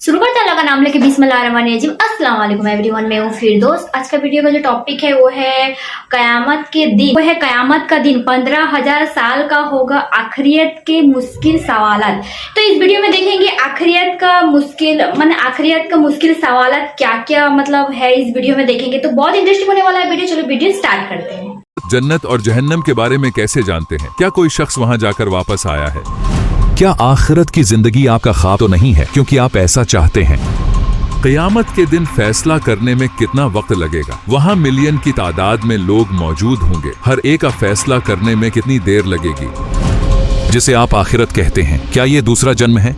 शुरू करते हैं अल्लाह का नाम लेके बिस्मिल्लाहिर्रहमानिर्रहीम। अस्सलाम वालेकुम एवरीवन, मैं हूँ फिरदौस। आज का वीडियो का जो टॉपिक है वो है कयामत के दिन। वो है कयामत का दिन 15,000 साल का होगा, आखिरियत के मुश्किल सवालात। तो इस वीडियो में देखेंगे आखिरियत का मुश्किल सवालात क्या क्या मतलब है, इस वीडियो में देखेंगे। तो बहुत इंटरेस्टिंग होने वाला है वीडियो। चलो वीडियो स्टार्ट करते हैं। जन्नत और जहन्नम के बारे में कैसे जानते हैं? क्या कोई शख्स वहां जाकर वापस आया है? क्या आखिरत की जिंदगी आपका ख्वाब तो नहीं है क्योंकि आप ऐसा चाहते हैं? क़यामत के दिन फैसला करने में कितना वक्त लगेगा? वहां मिलियन की तादाद में लोग मौजूद होंगे। हर एक का फैसला करने में कितनी देर लगेगी? जिसे आप आखिरत कहते हैं, क्या ये दूसरा जन्म है?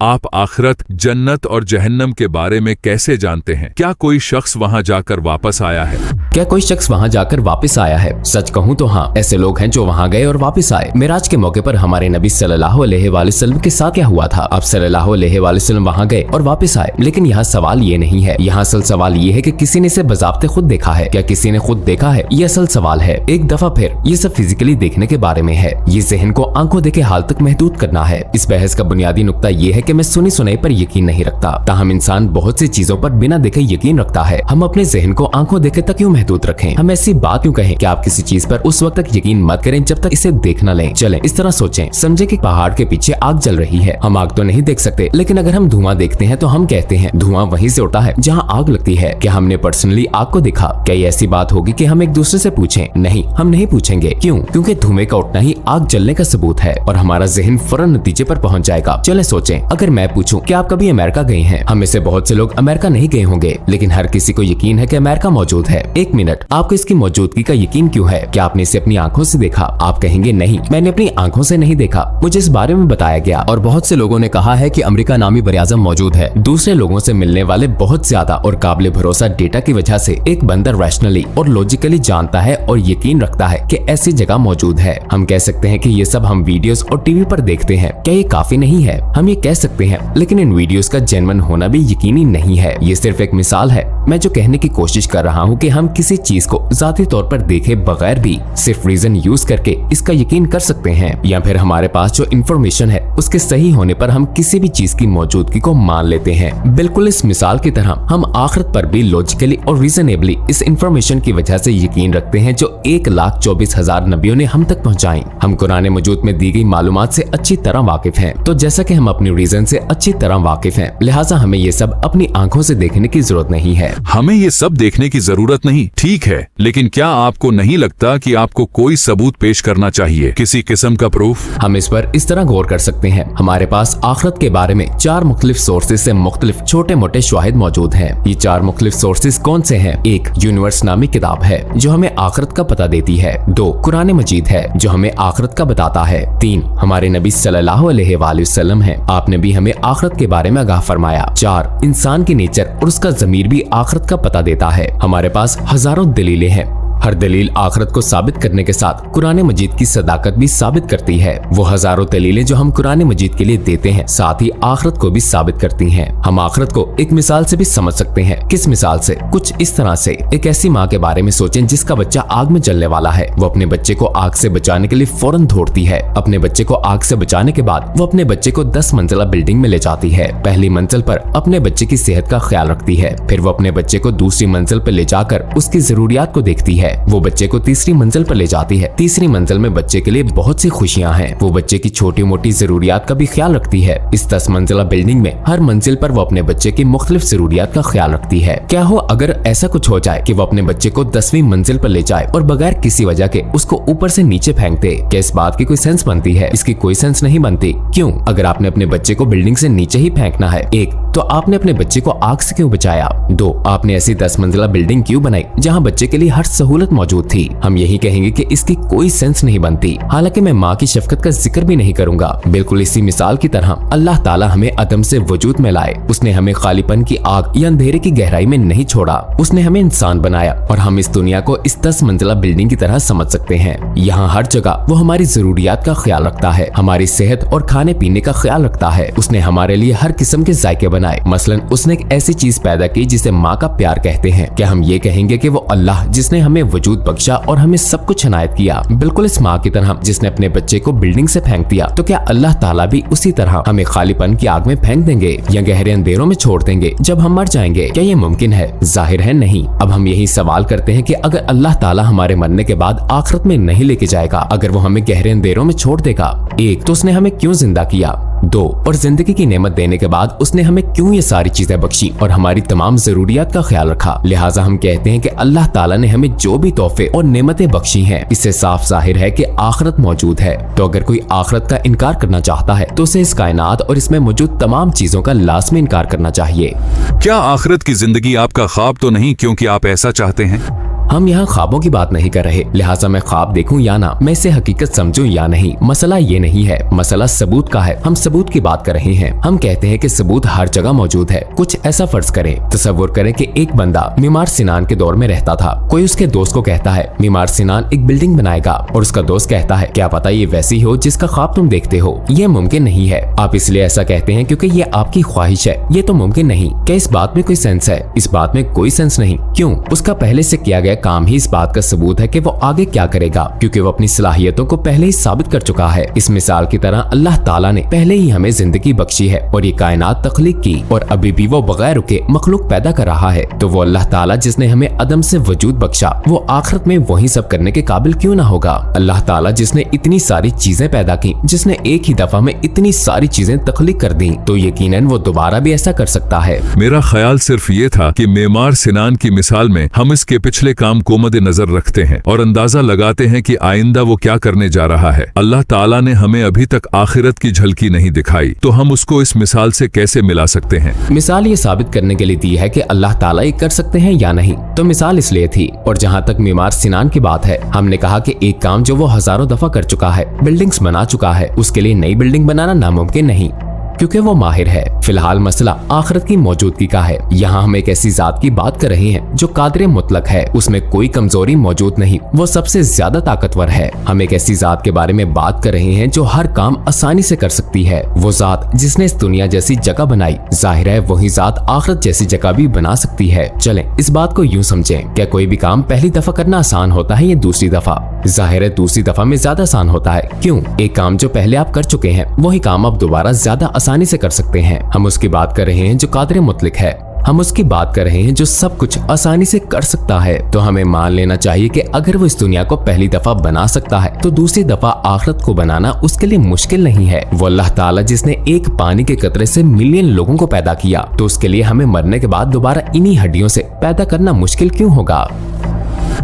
आप आखिरत, जन्नत और जहन्नम के बारे में कैसे जानते हैं? क्या कोई शख्स वहां जाकर वापस आया है? क्या कोई शख्स वहां जाकर वापस आया है? सच कहूं तो हाँ, ऐसे लोग हैं जो वहां गए और वापस आए। मेराज के मौके पर हमारे नबी सल्लल्लाहु अलैहि वसल्लम के साथ क्या हुआ था? आप सल्लल्लाहु अलैहि वसल्लम वहां गए और वापस आए, लेकिन यहाँ सवाल ये नहीं है। यहाँ असल सवाल ये है कि किसी ने इसे बज़ाब्ते खुद देखा है। क्या किसी ने खुद देखा है? ये असल सवाल है। एक दफा फिर ये सब फिजिकली देखने के बारे में है। ये ज़हन को आंखों देखे हाल तक महदूद करना है। इस बहस का बुनियादी नुक्ता ये है कि मैं सुनी सुनाई पर यकीन नहीं रखता। ताहम इंसान बहुत सी चीजों पर बिना देखे यकीन रखता है। हम अपने ज़हन को आंखों देखे तक क्यों महदूद रखें? हम ऐसी बात क्यों कहें कि आप किसी चीज पर उस वक्त तक यकीन मत करें जब तक इसे देख न लें? चलें इस तरह सोचें, समझे कि पहाड़ के पीछे आग जल रही है। हम आग तो नहीं देख सकते, लेकिन अगर हम धुआं देखते हैं तो हम कहते हैं धुआं वहीं से उठता है जहाँ आग लगती है। क्या हमने पर्सनली आग को देखा? क्या ये ऐसी बात होगी कि हम एक दूसरे से पूछें? नहीं, हम नहीं पूछेंगे। क्यों? क्योंकि धुएं का उठना ही आग जलने का सबूत है और हमारा ज़हन फौरन नतीजे पर पहुंच जाएगा। चले सोचें, अगर मैं पूछूं कि आप कभी अमेरिका गए हैं? हम में से बहुत से लोग अमेरिका नहीं गए होंगे, लेकिन हर किसी को यकीन है कि अमेरिका मौजूद है। एक मिनट, आपको इसकी मौजूदगी का यकीन क्यों है? क्या आपने इसे अपनी आंखों से देखा? आप कहेंगे नहीं, मैंने अपनी आंखों से नहीं देखा, मुझे इस बारे में बताया गया। और बहुत से लोगों ने कहा है कि अमेरिका नामी बरआज़म मौजूद है। दूसरे लोगों से मिलने वाले बहुत ज्यादा और काबिल भरोसा डेटा की वजह से एक बंदा रैशनली और लॉजिकली जानता है और यकीन रखता है कि ऐसी जगह मौजूद है। हम कह सकते हैं कि ये सब हम वीडियोस और टीवी पर देखते हैं। क्या ये काफी नहीं है? हम ये कह सकते हैं, लेकिन इन वीडियोस का जेन्युइन होना भी यकीनी नहीं है। ये सिर्फ एक मिसाल है। मैं जो कहने की कोशिश कर रहा हूँ कि हम किसी चीज को जाती तौर पर देखे बगैर भी सिर्फ रीजन यूज करके इसका यकीन कर सकते हैं, या फिर हमारे पास जो इंफॉर्मेशन है उसके सही होने पर हम किसी भी चीज की मौजूदगी को मान लेते हैं। बिल्कुल इस मिसाल की तरह हम आखिरत पर भी लॉजिकली और रीजनेबली इस इंफॉर्मेशन की वजह से यकीन रखते हैं जो 1,24,000 नबियों ने हम तक पहुँचाई। हम कुरान मजीद में दी गई मालूमात से अच्छी तरह वाकिफ हैं। तो जैसा कि हम अपनी रीजन से अच्छी तरह वाकिफ हैं, लिहाजा हमें ये सब अपनी आंखों से देखने की जरूरत नहीं है। हमें ये सब देखने की जरूरत नहीं, ठीक है, लेकिन क्या आपको नहीं लगता कि आपको कोई सबूत पेश करना चाहिए, किसी किस्म का प्रूफ? हम इस पर इस तरह गौर कर सकते हैं। हमारे पास आखिरत के बारे में 4 मुख्तलिफ सोर्सेज से मुख्तलिफ छोटे मोटे शवाहिद मौजूद हैं। ये 4 मुख्तलिफ सोर्सेज कौन से हैं? 1 यूनिवर्स नामी किताब है जो हमें आखिरत का पता देती है। 2 कुरान मजीद है जो हमें आखिरत का बताता है। 3 हमारे नबी सल्लल्लाहु अलैहि वसल्लम है, आपने भी हमें आखिरत के बारे में आगाह फरमाया। 4 इंसान की नेचर और उसका ज़मीर भी आखिरत का पता देता है। हमारे पास हजारों दलीलें हैं। हर दलील आखिरत को साबित करने के साथ कुरान मजीद की सदाकत भी साबित करती है। वो हजारों दलीलें जो हम कुरान मजीद के लिए देते हैं साथ ही आखिरत को भी साबित करती हैं। हम आखिरत को एक मिसाल से भी समझ सकते हैं। किस मिसाल से? कुछ इस तरह से, एक ऐसी माँ के बारे में सोचें जिसका बच्चा आग में जलने वाला है। वो अपने बच्चे को आग से बचाने के लिए फौरन दौड़ती है। अपने बच्चे को आग से बचाने के बाद वो अपने बच्चे को 10 मंजिला बिल्डिंग में ले जाती है। पहली मंजिल पर अपने बच्चे की सेहत का ख्याल रखती है, फिर वो अपने बच्चे को दूसरी मंजिल पर ले जाकर उसकी जरूरियात को देखती है। वो बच्चे को तीसरी मंजिल पर ले जाती है। तीसरी मंजिल में बच्चे के लिए बहुत सी खुशियां हैं। वो बच्चे की छोटी मोटी जरूरियात का भी ख्याल रखती है। इस 10 मंजिला बिल्डिंग में हर मंजिल पर वो अपने बच्चे की मुख्तलिफ जरूरियात का ख्याल रखती है। क्या हो अगर ऐसा कुछ हो जाए कि वो अपने बच्चे को 10वीं मंजिल पर ले जाए और बगैर किसी वजह के उसको ऊपर से नीचे फेंक दे? क्या इस बात की कोई सेंस बनती है? इसकी कोई सेंस नहीं बनती। क्यों? अगर आपने अपने बच्चे को बिल्डिंग से नीचे ही फेंकना है, 1 तो आपने अपने बच्चे को आग से क्यों बचाया? 2 आपने ऐसी 10 मंजिला बिल्डिंग क्यों बनाई जहाँ बच्चे के लिए हर सहूलत मौजूद थी? हम यही कहेंगे कि इसकी कोई सेंस नहीं बनती। हालांकि मैं माँ की शफकत का जिक्र भी नहीं करूंगा। बिल्कुल इसी मिसाल की तरह अल्लाह ताला हमें अदम से वजूद में लाए। उसने हमें खालीपन की आग या अंधेरे की गहराई में नहीं छोड़ा। उसने हमें इंसान बनाया और हम इस दुनिया को इस 10 मंजिला बिल्डिंग की तरह समझ सकते हैं। यहाँ हर जगह वो हमारी जरूरियात का ख्याल रखता है, हमारी सेहत और खाने पीने का ख्याल रखता है। उसने हमारे लिए हर किस्म के जायके बनाए। मसलन उसने एक ऐसी चीज पैदा की जिसे माँ का प्यार कहते हैं। क्या हम ये कहेंगे कि वो अल्लाह जिसने हमें वजूद बख्शा और हमें सब कुछ इनायत किया, बिल्कुल इस माँ की तरह जिसने अपने बच्चे को बिल्डिंग से फेंक दिया, तो क्या अल्लाह ताला भी उसी तरह हमें खालीपन की आग में फेंक देंगे या गहरे अंधेरों में छोड़ देंगे जब हम मर जाएंगे? क्या ये मुमकिन है? जाहिर है नहीं। अब हम यही सवाल करते हैं कि अगर अल्लाह ताला हमारे मरने के बाद आखिरत में नहीं लेके जाएगा, अगर वो हमें गहरे अंधेरों में छोड़ देगा, एक तो उसने हमें क्यों जिंदा किया, दो और जिंदगी की नेमत देने के बाद उसने हमें क्यों ये सारी चीजें बख्शी और हमारी तमाम जरूरियात का ख्याल रखा। लिहाजा हम कहते हैं कि अल्लाह ताला ने हमें जो भी तोहफे और नेमतें बख्शी हैं, इससे साफ जाहिर है कि आखिरत मौजूद है। तो अगर कोई आखिरत का इनकार करना चाहता है तो उसे इस कायनात और इसमें मौजूद तमाम चीजों का लाज़मी इनकार करना चाहिए। क्या आखिरत की जिंदगी आपका ख्वाब तो नहीं क्योंकि आप ऐसा चाहते हैं? हम यहाँ ख्वाबों की बात नहीं कर रहे, लिहाजा मैं ख्वाब देखूं या ना, मैं इसे हकीकत समझूं या नहीं, मसला ये नहीं है। मसला सबूत का है। हम सबूत की बात कर रहे हैं। हम कहते हैं कि सबूत हर जगह मौजूद है। कुछ ऐसा फर्ज करें, तसव्वुर करें कि एक बंदा मीमार सिनान के दौर में रहता था। कोई उसके दोस्त को कहता है मीमार सिनान एक बिल्डिंग बनाएगा, और उसका दोस्त कहता है क्या पता ये वैसी हो जिसका ख्वाब तुम देखते हो। ये मुमकिन नहीं है। आप इसलिए ऐसा कहते हैं क्योंकि ये आपकी ख्वाहिश है। ये तो मुमकिन नहीं। क्या इस बात में कोई सेंस है? इस बात में कोई सेंस नहीं। क्यों? उसका पहले से किया गया काम ही इस बात का सबूत है कि वो आगे क्या करेगा, क्योंकि वो अपनी सलाहियतों को पहले ही साबित कर चुका है। इस मिसाल की तरह अल्लाह ताला ने पहले ही हमें जिंदगी बख्शी है और ये कायनात तख्लीक की, और अभी भी वो बगैर रुके मखलूक पैदा कर रहा है। तो वो अल्लाह ताला जिसने हमें अदम से वजूद बख्शा, वो आखिरत में वही सब करने के काबिल क्यों ना होगा? अल्लाह ताला जिसने इतनी सारी चीजें पैदा की, जिसने एक ही दफा में इतनी सारी चीजें तख्लीक कर दी, तो यकीनन वो दोबारा भी ऐसा कर सकता है। मेरा ख्याल सिर्फ ये था कि मेमार सिनान की मिसाल में हम इसके पिछले काम को मद्देनजर रखते हैं और अंदाजा लगाते हैं कि आइंदा वो क्या करने जा रहा है। अल्लाह ताला ने हमें अभी तक आखिरत की झलकी नहीं दिखाई, तो हम उसको इस मिसाल से कैसे मिला सकते हैं? मिसाल ये साबित करने के लिए दी है कि अल्लाह ताला ये कर सकते हैं या नहीं, तो मिसाल इसलिए थी। और जहाँ तक मीमार सिनान की बात है, हमने कहा कि एक काम जो वो हजारों दफा कर चुका है, बिल्डिंग्स बना चुका है, उसके लिए नई बिल्डिंग बनाना नामुमकिन नहीं, क्योंकि वो माहिर है। फिलहाल मसला आखिरत की मौजूदगी का है। यहाँ हम एक ऐसी जात की बात कर रहे हैं जो कादिर मुतलक है, उसमें कोई कमजोरी मौजूद नहीं, वो सबसे ज्यादा ताकतवर है। हम एक ऐसी जात के बारे में बात कर रहे हैं जो हर काम आसानी से कर सकती है। वो जात जिसने इस दुनिया जैसी जगह बनाई, जाहिर है वही जात आखिरत जैसी जगह भी बना सकती है। चलें इस बात को यूं समझें, क्या कोई भी काम पहली दफा करना आसान होता है या दूसरी दफा? जाहिर है दूसरी दफा में ज्यादा आसान होता है। क्यों? एक काम जो पहले आप कर चुके हैं, वही काम आप दोबारा ज्यादा आसानी से कर सकते हैं। हम उसकी बात कर रहे हैं जो कादिर मुतलक है। हम उसकी बात कर रहे हैं जो सब कुछ आसानी से कर सकता है। तो हमें मान लेना चाहिए कि अगर वो इस दुनिया को पहली दफा बना सकता है, तो दूसरी दफा आखिरत को बनाना उसके लिए मुश्किल नहीं है। वो अल्लाह ताला जिसने एक पानी के कतरे से मिलियन लोगों को पैदा किया, तो उसके लिए हमें मरने के बाद दोबारा इन्हीं हड्डियों से पैदा करना मुश्किल क्यों होगा?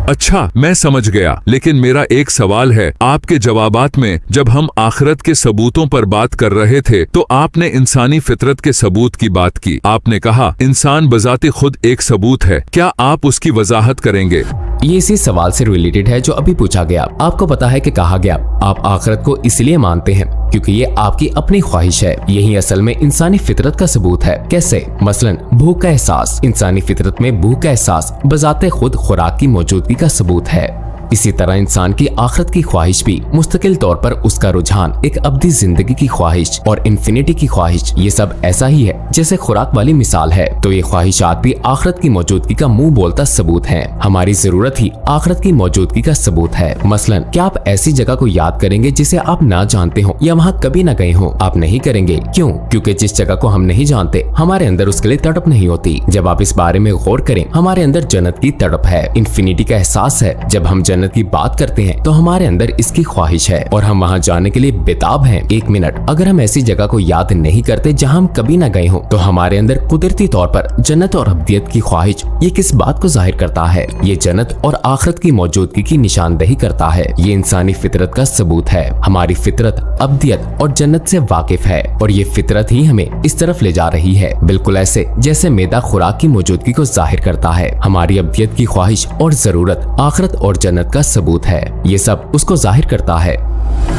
अच्छा, मैं समझ गया, लेकिन मेरा एक सवाल है। आपके जवाबात में जब हम आखिरत के सबूतों पर बात कर रहे थे, तो आपने इंसानी फितरत के सबूत की बात की। आपने कहा इंसान बजाते खुद एक सबूत है। क्या आप उसकी वजाहत करेंगे? ये इसी सवाल से रिलेटेड है जो अभी पूछा गया। आपको पता है कि कहा गया आप आखिरत को इसलिए मानते हैं क्योंकि ये आपकी अपनी ख्वाहिश है। यही असल में इंसानी फितरत का सबूत है। कैसे? मसलन भूख का एहसास। इंसानी फितरत में भूख का एहसास बजाते खुद खुराक की मौजूदगी का सबूत है। इसी तरह इंसान की आखिरत की ख्वाहिश भी मुस्तकिल तौर पर उसका रुझान एक अब्दी जिंदगी की ख्वाहिश और इन्फिनिटी की ख्वाहिश, ये सब ऐसा ही है जैसे खुराक वाली मिसाल है। तो ये ख्वाहिशात भी आखिरत की मौजूदगी का मुंह बोलता सबूत है। हमारी जरूरत ही आखिरत की मौजूदगी का सबूत है। मसलन क्या आप ऐसी जगह को याद करेंगे जिसे आप ना जानते हो या वहाँ कभी ना गए हो? आप नहीं करेंगे। क्यों? क्योंकि जिस जगह को हम नहीं जानते, हमारे अंदर उसके लिए तड़प नहीं होती। जब आप इस बारे में गौर करें, हमारे अंदर जन्नत की तड़प है, इन्फिनिटी का एहसास है। जब हम जन्नत की बात करते हैं तो हमारे अंदर इसकी ख्वाहिश है और हम वहाँ जाने के लिए बेताब हैं। एक मिनट, अगर हम ऐसी जगह को याद नहीं करते जहाँ हम कभी ना गए हो, तो हमारे अंदर कुदरती तौर पर जन्नत और अब्दियत की ख्वाहिश, ये किस बात को जाहिर करता है? ये जन्नत और आखिरत की मौजूदगी की निशानदेही करता है। ये इंसानी फितरत का सबूत है। हमारी फितरत अब्दियत और जन्नत से वाकिफ है और ये फितरत ही हमें इस तरफ ले जा रही है, बिल्कुल ऐसे जैसे मैदा खुराक की मौजूदगी को जाहिर करता है। हमारी अब्दियत की ख्वाहिश और जरूरत आखिरत और जन्नत का सबूत है। ये सब उसको जाहिर करता है।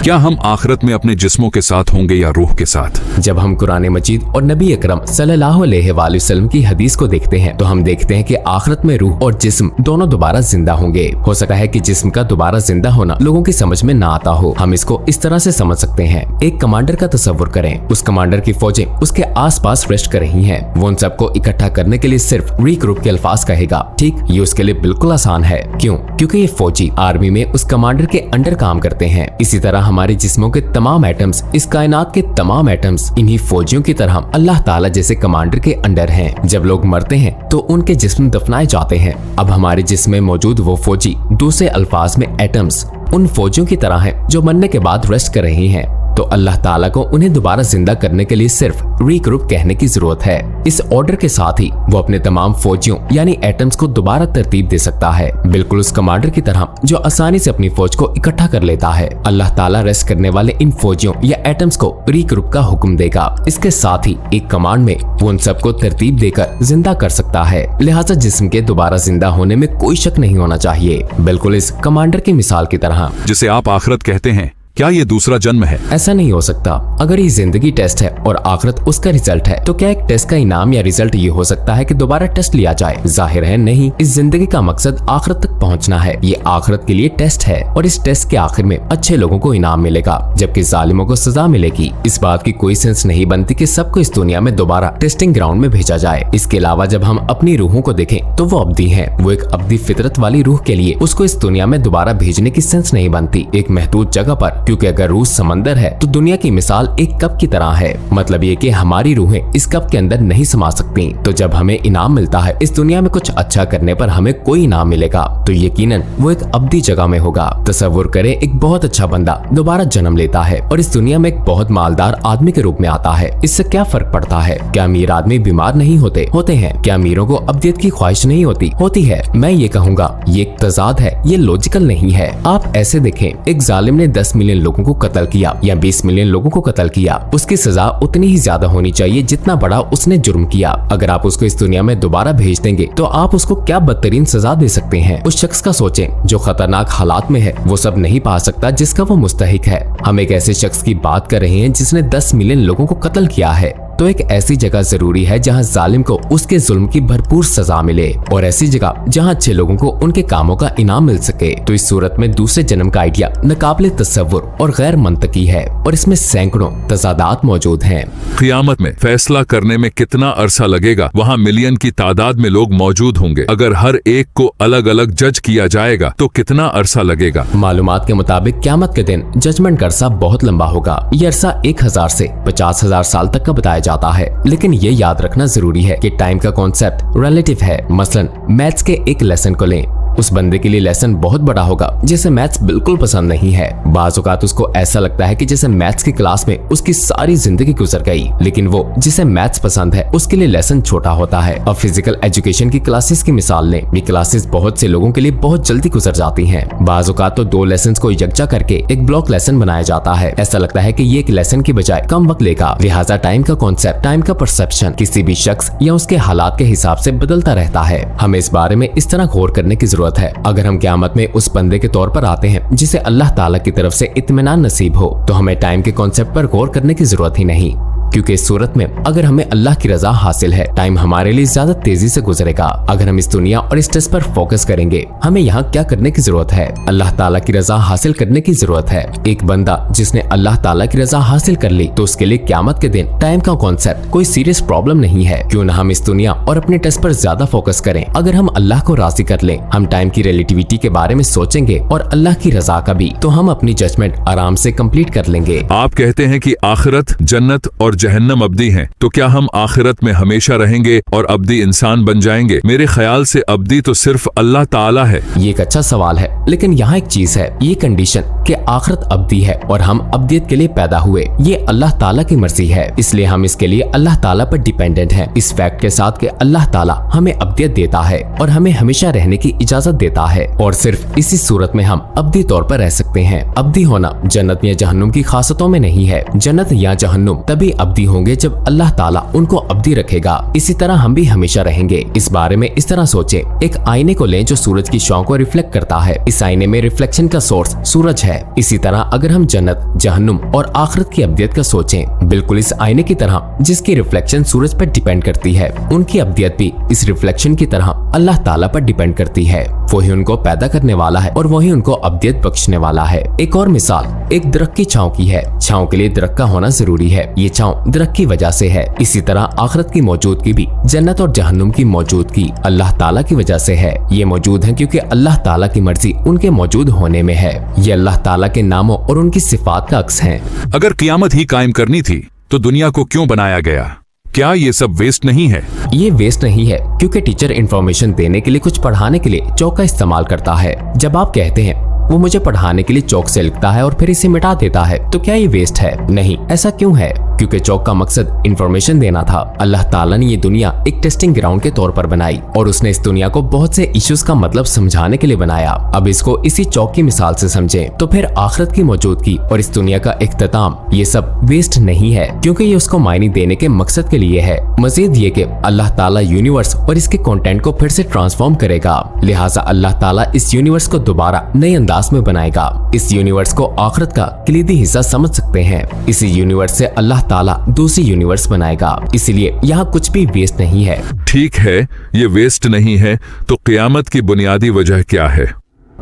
क्या हम आखिरत में अपने जिस्मों के साथ होंगे या रूह के साथ? जब हम कुरान मजीद और नबी अकरम सल्लल्लाहु अलैहि वसल्लम की हदीस को देखते हैं तो हम देखते हैं कि आखिरत में रूह और जिस्म दोनों दोबारा जिंदा होंगे। हो सकता है कि जिस्म का दोबारा जिंदा होना लोगों की समझ में ना आता हो। हम इसको इस तरह से समझ सकते हैं, एक कमांडर का तस्वुर करें। उस कमांडर की फौजें उसके आसपास रेस्ट कर रही हैं। वो उन सबको इकट्ठा करने के लिए सिर्फ रीग्रुप के अल्फाज कहेगा। ठीक, ये उसके लिए बिल्कुल आसान है। क्यों? क्योंकि ये फौजी आर्मी में उस कमांडर के अंडर काम करते हैं। इसी तरह हमारे जिस्मों के तमाम एटम्स, इस कायनात के तमाम एटम्स इन्हीं फौजियों की तरह अल्लाह ताला जैसे कमांडर के अंडर हैं। जब लोग मरते हैं तो उनके जिस्म दफनाए जाते हैं। अब हमारे जिस्म में मौजूद वो फौजी, दूसरे अल्फाज में एटम्स, उन फौजियों की तरह हैं जो मरने के बाद रेस्ट कर रही हैं। तो अल्लाह ताला को उन्हें दोबारा जिंदा करने के लिए सिर्फ रीग्रुप कहने की जरूरत है। इस ऑर्डर के साथ ही वो अपने तमाम फौजियों यानी एटम्स को दोबारा तरतीब दे सकता है, बिल्कुल उस कमांडर की तरह जो आसानी से अपनी फौज को इकट्ठा कर लेता है। अल्लाह ताला रेस्ट करने वाले इन फौजियों या एटम्स को रीग्रुप का हुक्म देगा। इसके साथ ही एक कमांड में वो उन सबको तरतीब देकर जिंदा कर सकता है। लिहाजा जिस्म के दोबारा जिंदा होने में कोई शक नहीं होना चाहिए, बिल्कुल इस कमांडर की मिसाल की तरह। जिसे आप आखिरत कहते हैं, क्या ये दूसरा जन्म है? ऐसा नहीं हो सकता। अगर ये जिंदगी टेस्ट है और आखिरत उसका रिजल्ट है तो क्या एक टेस्ट का इनाम या रिजल्ट ये हो सकता है कि दोबारा टेस्ट लिया जाए? जाहिर है नहीं। इस जिंदगी का मकसद आखिरत तक पहुंचना है। ये आखिरत के लिए टेस्ट है और इस टेस्ट के आखिर में अच्छे लोगों को इनाम मिलेगा जबकि जालिमों को सजा मिलेगी। इस बात की कोई सेंस नहीं बनती कि सबको इस दुनिया में दोबारा टेस्टिंग ग्राउंड में भेजा जाए। इसके अलावा जब हम अपनी रूहों को देखें तो वो अब्दी है। वो एक अब्दी फितरत वाली रूह के लिए उसको इस दुनिया में दोबारा भेजने की सेंस नहीं बनती एक महदूद जगह पर, क्योंकि अगर रूह समंदर है तो दुनिया की मिसाल एक कप की तरह है। मतलब ये कि हमारी रूहें इस कप के अंदर नहीं समा सकती। तो जब हमें इनाम मिलता है इस दुनिया में कुछ अच्छा करने पर हमें कोई इनाम मिलेगा तो यकीनन वो एक अब्दी जगह में होगा। तसव्वुर करें, एक बहुत अच्छा बंदा दोबारा जन्म लेता है और इस दुनिया में एक बहुत मालदार आदमी के रूप में आता है। इससे क्या फर्क पड़ता है? क्या अमीर आदमी बीमार नहीं होते हैं? क्या अमीरों को अब्दियत की ख्वाहिश नहीं होती है? मैं ये कहूँगा ये एक तजाद है, ये लॉजिकल नहीं है। आप ऐसे देखें, एक जालिम ने 10 मिलियन लोगों को कत्ल किया या 20 मिलियन लोगों को कत्ल किया, उसकी सजा उतनी ही ज्यादा होनी चाहिए जितना बड़ा उसने जुर्म किया। अगर आप उसको इस दुनिया में दोबारा भेज देंगे तो आप उसको क्या बदतरीन सजा दे सकते हैं? उस शख्स का सोचें जो खतरनाक हालात में है, वो सब नहीं पा सकता जिसका वो मुस्तहिक है। हम एक ऐसे शख्स की बात कर रहे हैं जिसने 10 मिलियन लोगों को कत्ल किया है। तो एक ऐसी जगह जरूरी है जहां जालिम को उसके जुल्म की भरपूर सजा मिले और ऐसी जगह जहां अच्छे लोगों को उनके कामों का इनाम मिल सके। तो इस सूरत में दूसरे जन्म का आइडिया नाकाबिले तसव्वुर और गैर मंतकी है और इसमें सैकड़ों तजादात मौजूद हैं। क़यामत में फैसला करने में कितना अरसा लगेगा? वहाँ मिलियन की तादाद में लोग मौजूद होंगे। अगर हर एक को अलग अलग जज किया जाएगा तो कितना अरसा लगेगा? मालूमात के मुताबिक क़यामत के दिन जजमेंट का अरसा बहुत लंबा होगा। ये अरसा 1000 से 50,000 साल तक का बताया जाता है। लेकिन ये याद रखना जरूरी है कि टाइम का कॉन्सेप्ट रिलेटिव है। मसलन मैथ्स के एक लेसन को लें, उस बंदे के लिए लेसन बहुत बड़ा होगा जिसे मैथ्स बिल्कुल पसंद नहीं है। बाज़ औक़ात उसको ऐसा लगता है कि जैसे मैथ्स की क्लास में उसकी सारी जिंदगी गुजर गई, लेकिन वो जिसे मैथ्स पसंद है उसके लिए लेसन छोटा होता है। और फिजिकल एजुकेशन की क्लासेस की मिसाल लें, ये क्लासेस बहुत से लोगों के लिए बहुत जल्दी गुजर जाती हैं। बाज़ औक़ात तो 2 लेसन को यकजा करके एक ब्लॉक लेसन बनाया जाता है। ऐसा लगता है कि ये एक लेसन की बजाय कम वक्त लेगा। लिहाजा टाइम का कॉन्सेप्ट, टाइम का परसेप्शन किसी भी शख्स या उसके हालात के हिसाब से बदलता रहता है। हमें इस बारे में इस तरह गौर करने की जरूरत है। अगर हम क़यामत में उस बंदे के तौर पर आते हैं जिसे अल्लाह ताला की तरफ से इत्मीनान नसीब हो, तो हमें टाइम के कॉन्सेप्ट पर गौर करने की जरूरत ही नहीं, क्योंकि इस सूरत में अगर हमें अल्लाह की रजा हासिल है, टाइम हमारे लिए ज्यादा तेजी से गुजरेगा। अगर हम इस दुनिया और इस टेस्ट पर फोकस करेंगे, हमें यहाँ क्या करने की जरूरत है? अल्लाह ताला की रजा हासिल करने की जरूरत है। एक बंदा जिसने अल्लाह ताला की रजा हासिल कर ली तो उसके लिए क़यामत के दिन टाइम का कॉन्सेप्ट कोई सीरियस प्रॉब्लम नहीं है। क्यों न हम इस दुनिया और अपने टेस्ट पर ज्यादा फोकस करें। अगर हम अल्लाह को राजी कर लें, हम टाइम की रिलेटिविटी के बारे में सोचेंगे और अल्लाह की रजा का भी, तो हम अपनी जजमेंट आराम से कंप्लीट कर लेंगे। आप कहते हैं कि आखिरत, जन्नत और जहन्नम अब्दी हैं, तो क्या हम आखिरत में हमेशा रहेंगे और अब्दी इंसान बन जाएंगे? मेरे ख्याल से अब्दी तो सिर्फ अल्लाह ताला है। ये एक अच्छा सवाल है, लेकिन यहाँ एक चीज है, ये कंडीशन कि आखिरत अब्दी है और हम अब्दियत के लिए पैदा हुए, ये अल्लाह ताला की मर्जी है। इसलिए हम इसके लिए अल्लाह ताला पर डिपेंडेंट हैं। इस फैक्ट के साथ कि अल्लाह ताला हमें अब्दियत देता है और हमें हमेशा रहने की इजाजत देता है और सिर्फ इसी सूरत में हम अब्दी तौर पर रह सकते हैं। अब्दी होना जन्नत या जहन्नुम की खासियतों में नहीं है। जन्नत या जहन्नुम तभी अब्दी होंगे जब अल्लाह ताला उनको अब्दी रखेगा। इसी तरह हम भी हमेशा रहेंगे। इस बारे में इस तरह सोचें, एक आईने को लें जो सूरज की छांव को रिफ्लेक्ट करता है। इस आईने में रिफ्लेक्शन का सोर्स सूरज है। इसी तरह अगर हम जन्नत, जहन्नुम और आखिरत की अब्दियत का सोचें, बिल्कुल इस आईने की तरह जिसकी रिफ्लेक्शन सूरज पर डिपेंड करती है, उनकी अब्दियत भी इस रिफ्लेक्शन की तरह अल्लाह ताला पर डिपेंड करती है। वही उनको पैदा करने वाला है और वही उनको अब्दियत बख्शने वाला है। एक और मिसाल एक दरख्त की छांव की है। छांव के लिए दरख्त का होना जरूरी है। ये छांव दरख्त की वजह से है। इसी तरह आखिरत की मौजूदगी भी जन्नत और जहन्नुम की मौजूदगी अल्लाह ताला की वजह से है। ये मौजूद है क्योंकि अल्लाह ताला की मर्जी उनके मौजूद होने में है। ये अल्लाह ताला के नामों और उनकी सिफात का अक्स है। अगर क़यामत ही कायम करनी थी तो दुनिया को क्यों बनाया गया? क्या ये सब वेस्ट नहीं है? ये वेस्ट नहीं है क्योंकि टीचर इंफॉर्मेशन देने के लिए, कुछ पढ़ाने के लिए चौक का इस्तेमाल करता है। जब आप कहते हैं वो मुझे पढ़ाने के लिए चौक से लिखता है और फिर इसे मिटा देता है, तो क्या ये वेस्ट है? नहीं। ऐसा क्यों है? क्योंकि चौक का मकसद इंफॉर्मेशन देना था। अल्लाह ताला ने ये दुनिया एक टेस्टिंग ग्राउंड के तौर पर बनाई और उसने इस दुनिया को बहुत से इश्यूज का मतलब समझाने के लिए बनाया। अब इसको इसी चौक की मिसाल से समझें तो फिर आखिरत की मौजूदगी और इस दुनिया का इख्तिताम ये सब वेस्ट नहीं है, क्योंकि ये उसको मायने देने के मकसद के लिए है। मजीद ये कि अल्लाह ताला यूनिवर्स और इसके कंटेंट को फिर से ट्रांसफॉर्म करेगा, लिहाजा अल्लाह ताला इस यूनिवर्स को दोबारा नए अंदाज में बनाएगा। इस यूनिवर्स को आखिरत का किलीदी हिस्सा समझ सकते हैं। इसी यूनिवर्स से अल्लाह ताला दूसरी यूनिवर्स बनाएगा। इसलिए यहाँ कुछ भी वेस्ट नहीं है। ठीक है, ये वेस्ट नहीं है तो क़यामत की बुनियादी वजह क्या है?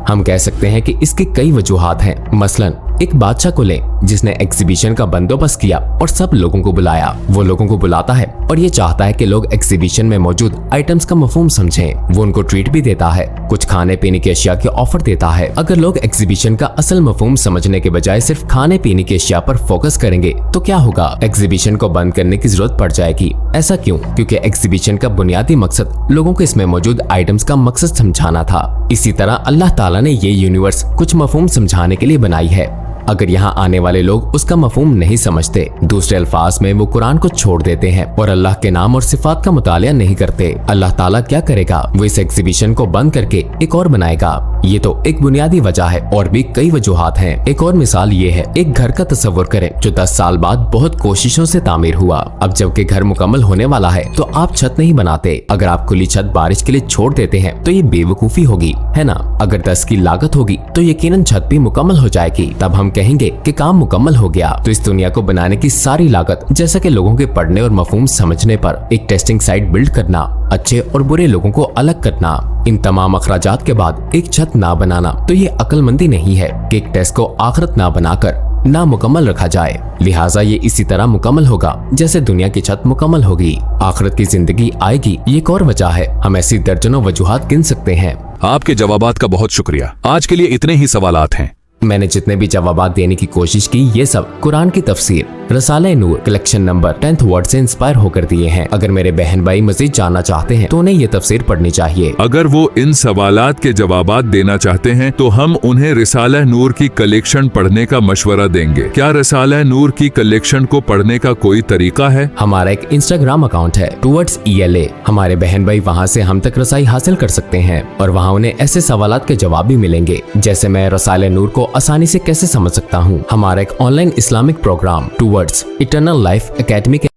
हम कह सकते हैं कि इसकी कई वजूहात हैं। मसलन एक बादशाह को लें जिसने एग्जीबिशन का बंदोबस्त किया और सब लोगों को बुलाया। वो लोगों को बुलाता है और ये चाहता है कि लोग एग्जीबिशन में मौजूद आइटम्स का मफहूम समझें। वो उनको ट्रीट भी देता है, कुछ खाने पीने की अशिया की ऑफर देता है। अगर लोग एग्जीबिशन का असल मफहूम समझने के बजाय सिर्फ खाने पीने की अशिया पर फोकस करेंगे तो क्या होगा? एग्जीबिशन को बंद करने की जरूरत पड़ जाएगी। ऐसा क्यों? क्योंकि एग्जीबिशन का बुनियादी मकसद लोगों को इसमें मौजूद आइटम्स का मकसद समझाना था। इसी तरह अल्लाह ताला ने ये यूनिवर्स कुछ मफहूम समझाने के लिए बनाई है। अगर यहाँ आने वाले लोग उसका मफहूम नहीं समझते, दूसरे अल्फाज में वो कुरान को छोड़ देते हैं और अल्लाह के नाम और सिफात का मुतालिया नहीं करते, अल्लाह ताला क्या करेगा? वो इस एग्जीबिशन को बंद करके एक और बनाएगा। ये तो एक बुनियादी वजह है और भी कई वजूहात हैं। एक और मिसाल ये है, एक घर का तस्वुर करें जो 10 साल बाद बहुत कोशिशों से तामीर हुआ। अब जबकि घर मुकम्मल होने वाला है तो आप छत नहीं बनाते। अगर आप खुली छत बारिश के लिए छोड़ देते हैं तो ये बेवकूफी होगी, है ना? अगर 10 की लागत होगी तो यकीनन छत भी मुकम्मल हो जाएगी। तब हम कहेंगे कि काम मुकम्मल हो गया। तो इस दुनिया को बनाने की सारी लागत, जैसा कि लोगों के पढ़ने और मफहूम समझने पर एक टेस्टिंग साइट बिल्ड करना, अच्छे और बुरे लोगों को अलग करना, इन तमाम अखराजात के बाद एक छत ना बनाना, तो ये अक्लमंदी नहीं है कि एक टेस्ट को आखिरत ना बनाकर ना मुकम्मल रखा जाए। लिहाजा ये इसी तरह मुकम्मल होगा जैसे दुनिया की छत मुकम्मल होगी। आखिरत की जिंदगी आएगी, ये एक और वजह है। हम ऐसी दर्जनों वजूहात गिन सकते हैं। आपके जवाबात का बहुत शुक्रिया। आज के लिए इतने ही सवालात हैं। मैंने जितने भी जवाबात देने की कोशिश की ये सब कुरान की तफसीर रसाले नूर कलेक्शन नंबर 10th वर्ड से इंस्पायर होकर दिए हैं। अगर मेरे बहन भाई मजीद जानना चाहते हैं तो उन्हें ये तफसीर पढ़नी चाहिए। अगर वो इन सवालात के जवाबात देना चाहते हैं तो हम उन्हें रिसाला नूर की कलेक्शन पढ़ने का मशवरा देंगे। क्या रिसाला नूर की कलेक्शन को पढ़ने का कोई तरीका है? हमारा एक इंस्टाग्राम अकाउंट है टूवर्ड्स ELA। हमारे बहन भाई वहाँ से हम तक रसाई हासिल कर सकते हैं और वहाँ उन्हें ऐसे सवालात के जवाब भी मिलेंगे जैसे मैं रसाले नूर को आसानी से कैसे समझ सकता हूँ। हमारा एक online Islamic programme towards eternal life academy के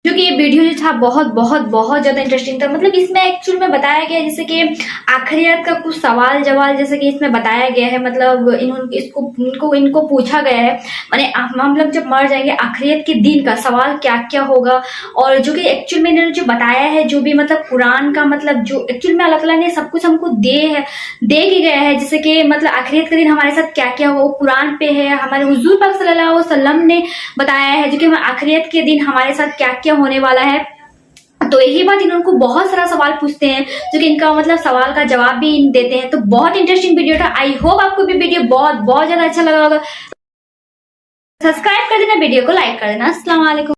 क्योंकि ये वीडियो जो था बहुत बहुत बहुत ज्यादा इंटरेस्टिंग था। मतलब इसमें एक्चुअल में बताया गया है जैसे कि आखिरियत का कुछ सवाल जवाब जैसे कि इसमें बताया गया है। मतलब इनको पूछा गया है, माने हम लोग जब मर जाएंगे आखिरियत के दिन का सवाल क्या क्या होगा, और जो कि एक्चुअल में इन्होंने जो बताया है, जो भी मतलब कुरान का मतलब जो एक्चुअल में अल्लाह ताला ने सब कुछ हमको दे के गया है। जैसे कि मतलब आखिरियत के दिन हमारे साथ क्या क्या हो कुरान पे है। हमारे हुजूर पाक सल्लल्लाहु अलैहि वसल्लम ने बताया है जो कि आखिरियत के दिन हमारे साथ क्या क्या होने वाला है। तो यही बात इनको बहुत सारा सवाल पूछते हैं जो कि इनका मतलब सवाल का जवाब भी देते हैं। तो बहुत इंटरेस्टिंग वीडियो था। आई होप आपको भी वीडियो बहुत बहुत ज्यादा अच्छा लगा होगा। सब्सक्राइब कर देना, वीडियो को लाइक कर देना। अस्सलाम वालेकुम।